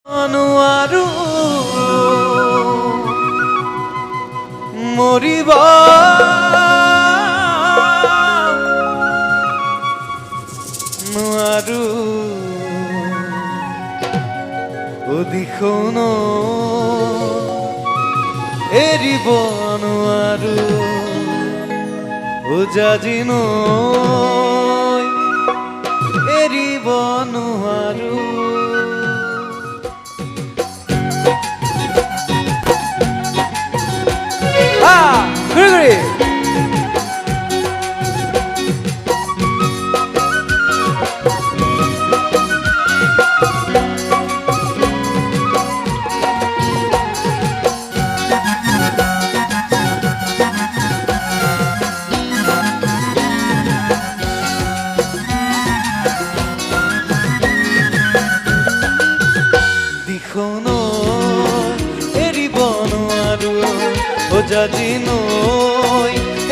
নোৱাৰো মৰিব নোৱাৰো দিখন এৰিব নোৱাৰো জাজিন এৰিব নোৱাৰো ঘূৰি দিখন এৰিব নোৱাৰো জাজিন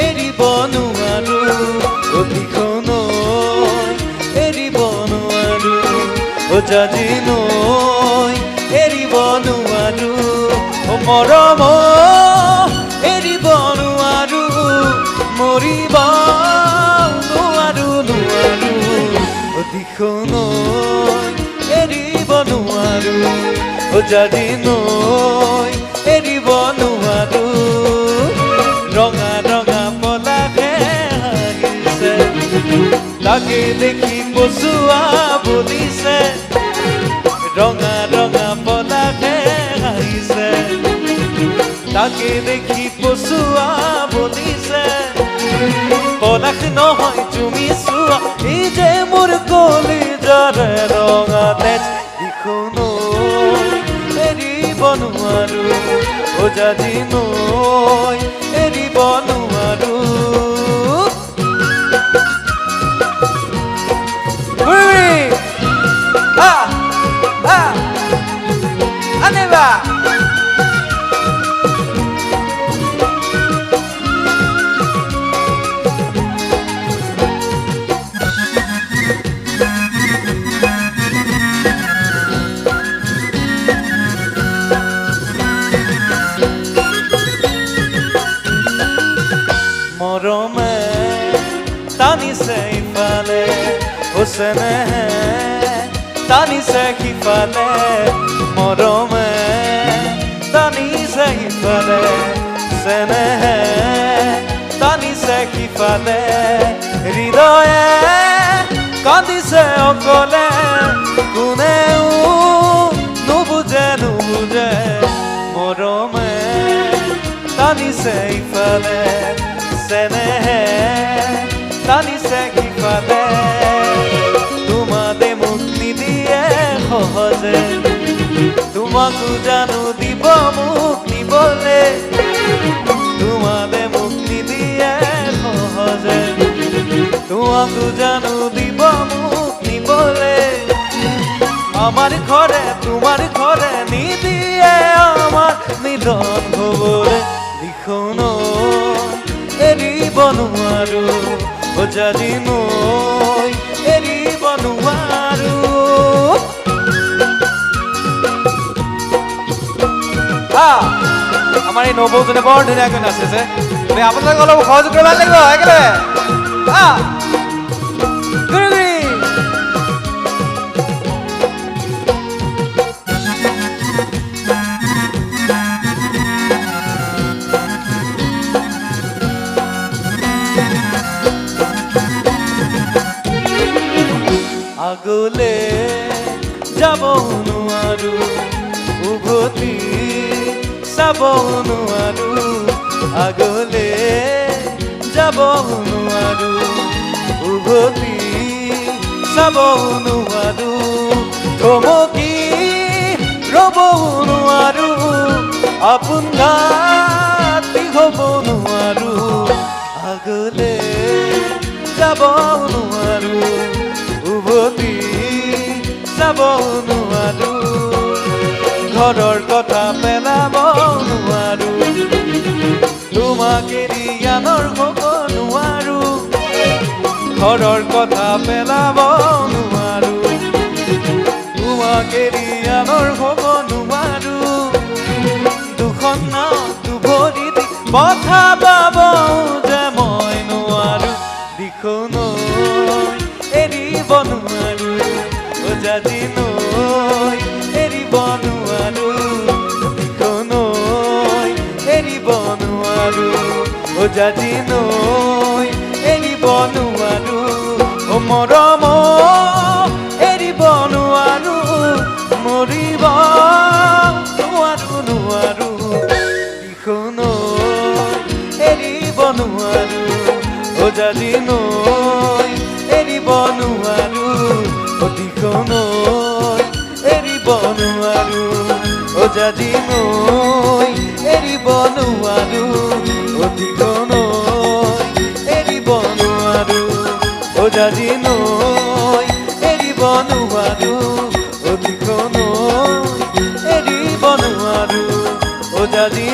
এৰিব নোৱাৰো দিখন এৰিব নোৱাৰো জাজিন এৰিব নোৱাৰো মৰম এৰিব নোৱাৰো মৰিব নোৱাৰো নোৱাৰো দিখন এৰিব নোৱাৰো জাজিন এৰিব নোৱাৰো ৰঙা ৰঙা পলাশে হাঁহিছে তাকে দেখি কচুৱা বলিছে ৰঙা ৰঙা পলাশে হাঁহিছে তাকে দেখি কচুৱা বলিছে পলাশ নহয় তুমি চোৱা এই যে মোৰ কলিজাৰে ৰঙা তেজ দিখন এৰিব নোৱাৰো জাজিন এৰিব নোৱাৰো আনিবা মৰমে টানিছে ইফালে চেনেহে টানিছে সিফালে মৰমে টানিছে ইফালে চেনেহে টানিছে সিফালে হৃদয়ে কান্দিছে অকলে কোনেও নুবুজে নুবুজে মৰমে টানিছে ইফালে চেনেহে টানিছে সিফালে তোমাতে মোক নিদিয়ে সহজে তোমাকো জানো দিব মোক নিবলে তোমাতে মোক নিদিয়ে সহজে তোমাকো জানো দিব মোক নিবলে আমার ঘরে তোমার ঘরে নিদিয়ে আমার মিলন হবলে দিখন এৰিব নোৱাৰো জাজিন এৰিব নোৱাৰো আমাৰ এই নবৌজনে বৰ ধুনীয়াকৈ নাচিছে আপোনালোকে অলপ সহযোগ কৰিব লাগিব একেবাৰে আগলে যাব নোৱাৰো উভতি চাব নোৱাৰো আগলে যাব নোৱাৰো উভতি চাব নোৱাৰো থমকি ৰ'ব নোৱাৰো আপোন ঘাটি হ'ব নোৱাৰো আগলে যাব নোৱাৰো উভতি চাব নোৱাৰো ঘৰৰ কথা পেলাব নোৱাৰো তোমাক এৰি আনৰ হ'ব নোৱাৰো ঘৰৰ কথা পেলাব নোৱাৰো কেৰি আনৰ হ'ব নোৱাৰো দুখন নাও দুভৰি দি পঠাব যে মই নোৱাৰো দিখনৈ এৰিব নোৱাৰো অজাদি নৈ এৰিব নোৱাৰো দিখনৈ এৰিব নোৱাৰো অজাদি নৈ এৰিব নোৱাৰো ও মৰম এৰিব নোৱাৰো মৰিব নোৱাৰো নোৱাৰো দিখনৈ এৰিব নোৱাৰো অজাদি নৈ এৰিব নোৱাৰো দিখনৈ এৰিব নোৱাৰো অজাদি নৈ এৰিব নোৱাৰো দিখনৈ এৰিব নোৱাৰো অজাদি নৈ এৰিব নোৱাৰো দিখনৈ এৰিব নোৱাৰো অজাদি